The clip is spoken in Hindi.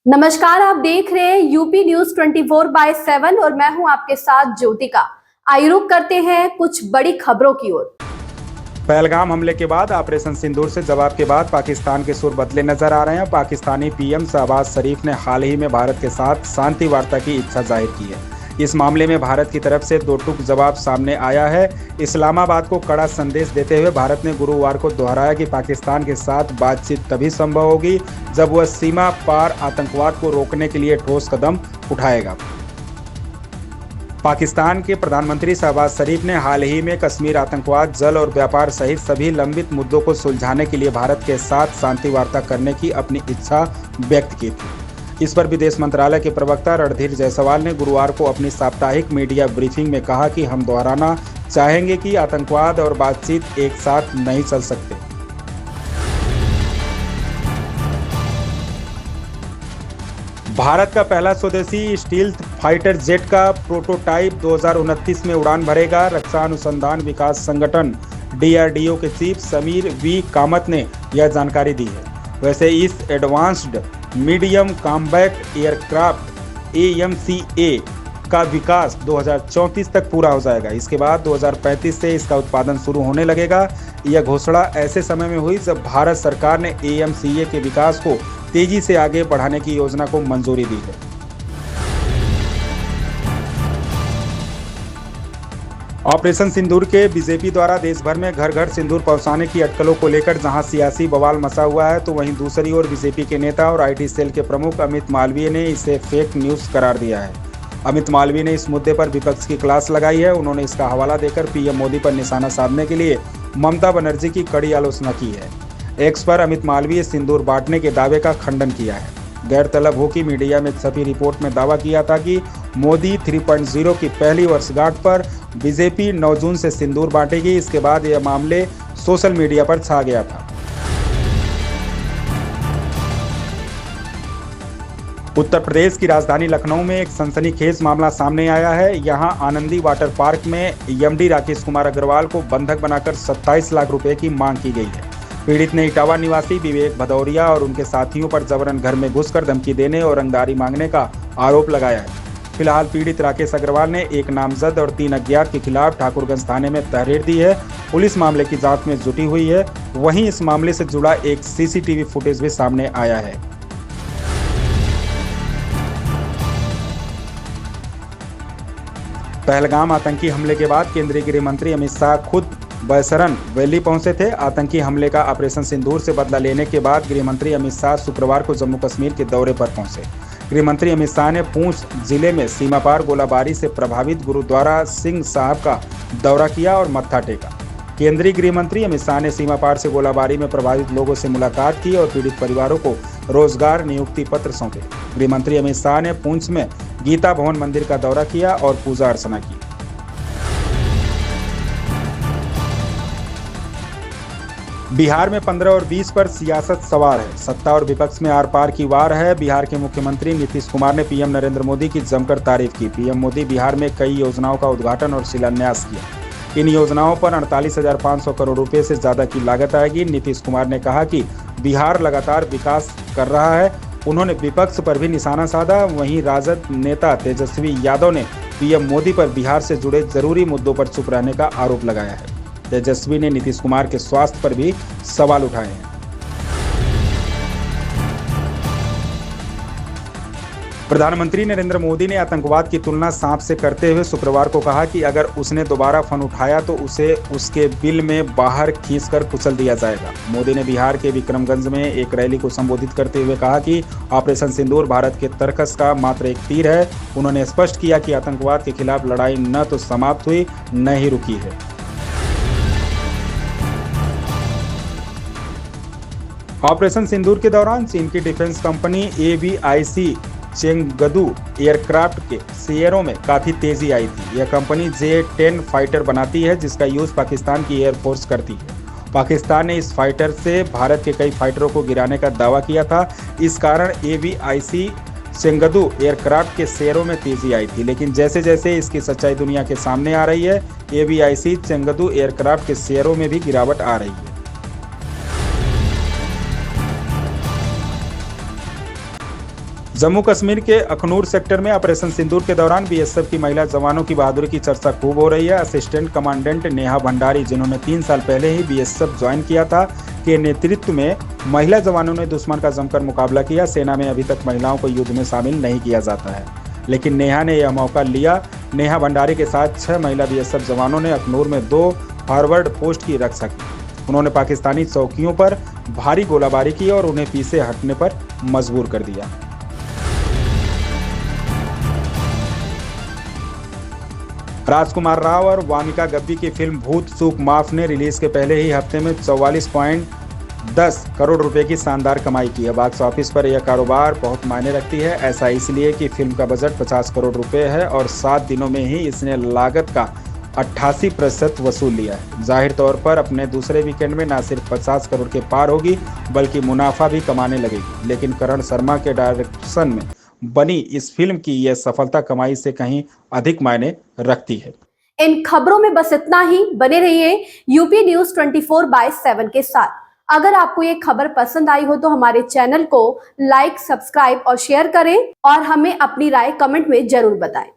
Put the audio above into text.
नमस्कार, आप देख रहे हैं यूपी न्यूज 24/7 और मैं हूं आपके साथ ज्योतिका। आइए रुक करते हैं कुछ बड़ी खबरों की ओर। पहलगाम हमले के बाद ऑपरेशन सिंदूर से जवाब के बाद पाकिस्तान के सुर बदले नजर आ रहे हैं। पाकिस्तानी पीएम शहबाज शरीफ ने हाल ही में भारत के साथ शांति वार्ता की इच्छा जाहिर की है। इस मामले में भारत की तरफ से दो टूक जवाब सामने आया है। इस्लामाबाद को कड़ा संदेश देते हुए भारत ने गुरुवार को दोहराया कि पाकिस्तान के साथ बातचीत तभी संभव होगी जब वह सीमा पार आतंकवाद को रोकने के लिए ठोस कदम उठाएगा। पाकिस्तान के प्रधानमंत्री शहबाज शरीफ ने हाल ही में कश्मीर, आतंकवाद, जल और व्यापार सहित सभी लंबित मुद्दों को सुलझाने के लिए भारत के साथ शांति वार्ता करने की अपनी इच्छा व्यक्त की थी। इस पर विदेश मंत्रालय के प्रवक्ता रणधीर जायसवाल ने गुरुवार को अपनी साप्ताहिक मीडिया ब्रीफिंग में कहा कि हम दोहराना चाहेंगे कि आतंकवाद और बातचीत एक साथ नहीं चल सकते। भारत का पहला स्वदेशी स्टील्थ फाइटर जेट का प्रोटोटाइप 2029 में उड़ान भरेगा। रक्षा अनुसंधान विकास संगठन डीआरडीओ के चीफ समीर वी कामत ने यह जानकारी दी है। वैसे इस advanced medium combat aircraft AMCA का विकास 2034 तक पूरा हो जाएगा। इसके बाद 2035 से इसका उत्पादन शुरू होने लगेगा। यह घोषणा ऐसे समय में हुई जब भारत सरकार ने एएमसीए के विकास को तेजी से आगे बढ़ाने की योजना को मंजूरी दी है। ऑपरेशन सिंदूर के बीजेपी द्वारा देश भर में घर घर सिंदूर पहुंचाने की अटकलों को लेकर जहां सियासी बवाल मचा हुआ है, तो वहीं दूसरी ओर बीजेपी के नेता और आईटी सेल के प्रमुख अमित मालवीय ने इसे फेक न्यूज करार दिया है। अमित मालवीय ने इस मुद्दे पर विपक्ष की क्लास लगाई है। उन्होंने इसका हवाला देकर पीएम मोदी पर निशाना साधने के लिए ममता बनर्जी की कड़ी आलोचना की है। एक्स पर अमित मालवीय सिंदूर बांटने के दावे का खंडन किया है। गैरतलब हो कि मीडिया में छपी रिपोर्ट में दावा किया था कि मोदी 3.0 की पहली वर्षगांठ पर बीजेपी 9 जून से सिंदूर बांटेगी। इसके बाद यह मामले सोशल मीडिया पर छा गया था। उत्तर प्रदेश की राजधानी लखनऊ में एक सनसनीखेज मामला सामने आया है। यहां आनंदी वाटर पार्क में एमडी राकेश कुमार अग्रवाल को बंधक बनाकर 27 लाख रुपए की मांग की गई है। पीड़ित ने इटावा निवासी विवेक भदौरिया और उनके साथियों पर जबरन घर में घुसकर धमकी देने और रंगदारी मांगने का आरोप लगाया है। फिलहाल पीड़ित राकेश अग्रवाल ने एक नामजद और 3 अज्ञात के खिलाफ ठाकुरगंज थाने में तहरीर दी है। पुलिस मामले की जांच में जुटी हुई है। वहीं इस मामले से जुड़ा एक सीसीटीवी फुटेज भी सामने आया है। पहलगाम आतंकी हमले के बाद केंद्रीय गृह मंत्री अमित शाह खुद बैसरन वैली पहुंचे थे। आतंकी हमले का ऑपरेशन सिंदूर से बदला लेने के बाद गृह मंत्री अमित शाह शुक्रवार को जम्मू कश्मीर के दौरे पर पहुंचे। गृह मंत्री अमित शाह ने पूंछ जिले में सीमा पार गोलाबारी से प्रभावित गुरुद्वारा सिंह साहब का दौरा किया और मत्था टेका। केंद्रीय गृह मंत्री अमित शाह ने सीमा पार से गोलाबारी में प्रभावित लोगों से मुलाकात की और पीड़ित परिवारों को रोजगार नियुक्ति पत्र सौंपे। गृह मंत्री अमित शाह ने पूंछ में गीता भवन मंदिर का दौरा किया और पूजा अर्चना की। बिहार में 15 और 20 पर सियासत सवार है। सत्ता और विपक्ष में आर पार की वार है। बिहार के मुख्यमंत्री नीतीश कुमार ने पीएम नरेंद्र मोदी की जमकर तारीफ की। पीएम मोदी बिहार में कई योजनाओं का उद्घाटन और शिलान्यास किया। इन योजनाओं पर 48,500 करोड़ रुपए से ज्यादा की लागत आएगी। नीतीश कुमार ने कहा कि बिहार लगातार विकास कर रहा है। उन्होंने विपक्ष पर भी निशाना साधा। वहीं राजद नेता तेजस्वी यादव ने पीएम मोदी पर बिहार से जुड़े जरूरी मुद्दों पर चुप रहने का आरोप लगाया है। तेजस्वी ने नीतीश कुमार के स्वास्थ्य पर भी सवाल उठाए हैं। प्रधानमंत्री नरेंद्र मोदी ने आतंकवाद की तुलना सांप से करते हुए शुक्रवार को कहा कि अगर उसने दोबारा फोन उठाया तो उसे उसके बिल में बाहर खींचकर कुचल दिया जाएगा। मोदी ने बिहार के विक्रमगंज में एक रैली को संबोधित करते हुए कहा कि ऑपरेशन सिंदूर भारत के तरकस का मात्र एक तीर है। उन्होंने स्पष्ट किया कि आतंकवाद के खिलाफ लड़ाई न तो समाप्त हुई न ही रुकी है। ऑपरेशन सिंदूर के दौरान चीन की डिफेंस कंपनी एवीआईसी चेंगदू एयरक्राफ्ट के शेयरों में काफी तेजी आई थी। यह कंपनी J-10 फाइटर बनाती है जिसका यूज पाकिस्तान की एयरफोर्स करती है। पाकिस्तान ने इस फाइटर से भारत के कई फाइटरों को गिराने का दावा किया था। इस कारण एवीआईसी चेंगदू एयरक्राफ्ट के शेयरों में तेजी आई थी। लेकिन जैसे जैसे इसकी सच्चाई दुनिया के सामने आ रही है, एवीआईसी चेंगदू एयरक्राफ्ट के शेयरों में भी गिरावट आ रही है। जम्मू कश्मीर के अखनूर सेक्टर में ऑपरेशन सिंदूर के दौरान बीएसएफ की महिला जवानों की बहादुरी की चर्चा खूब हो रही है। असिस्टेंट कमांडेंट नेहा भंडारी, जिन्होंने 3 साल पहले ही बीएसएफ ज्वाइन किया था, के नेतृत्व में महिला जवानों ने दुश्मन का जमकर मुकाबला किया। सेना में अभी तक महिलाओं को युद्ध में शामिल नहीं किया जाता है, लेकिन नेहा ने यह मौका लिया। नेहा भंडारी के साथ 6 महिला बीएसएफ जवानों ने अखनूर में 2 फॉरवर्ड पोस्ट की रक्षा की। उन्होंने पाकिस्तानी चौकियों पर भारी गोलाबारी की और उन्हें पीछे हटने पर मजबूर कर दिया। राजकुमार राव और वामिका गब्बी की फिल्म भूत चूक माफ ने रिलीज के पहले ही हफ्ते में 44.10 करोड़ रुपए की शानदार कमाई की है। बॉक्स ऑफिस पर यह कारोबार बहुत मायने रखती है। ऐसा इसलिए कि फिल्म का बजट 50 करोड़ रुपए है और 7 दिनों में ही इसने लागत का 88% वसूल लिया है। जाहिर तौर पर अपने दूसरे वीकेंड में न सिर्फ 50 करोड़ के पार होगी, बल्कि मुनाफा भी कमाने लगेगी। लेकिन करण शर्मा के डायरेक्शन में बनी इस फिल्म की यह सफलता कमाई से कहीं अधिक मायने रखती है। इन खबरों में बस इतना ही। बने रहिए यूपी न्यूज 24/7 के साथ। अगर आपको ये खबर पसंद आई हो तो हमारे चैनल को लाइक, सब्सक्राइब और शेयर करें और हमें अपनी राय कमेंट में जरूर बताएं।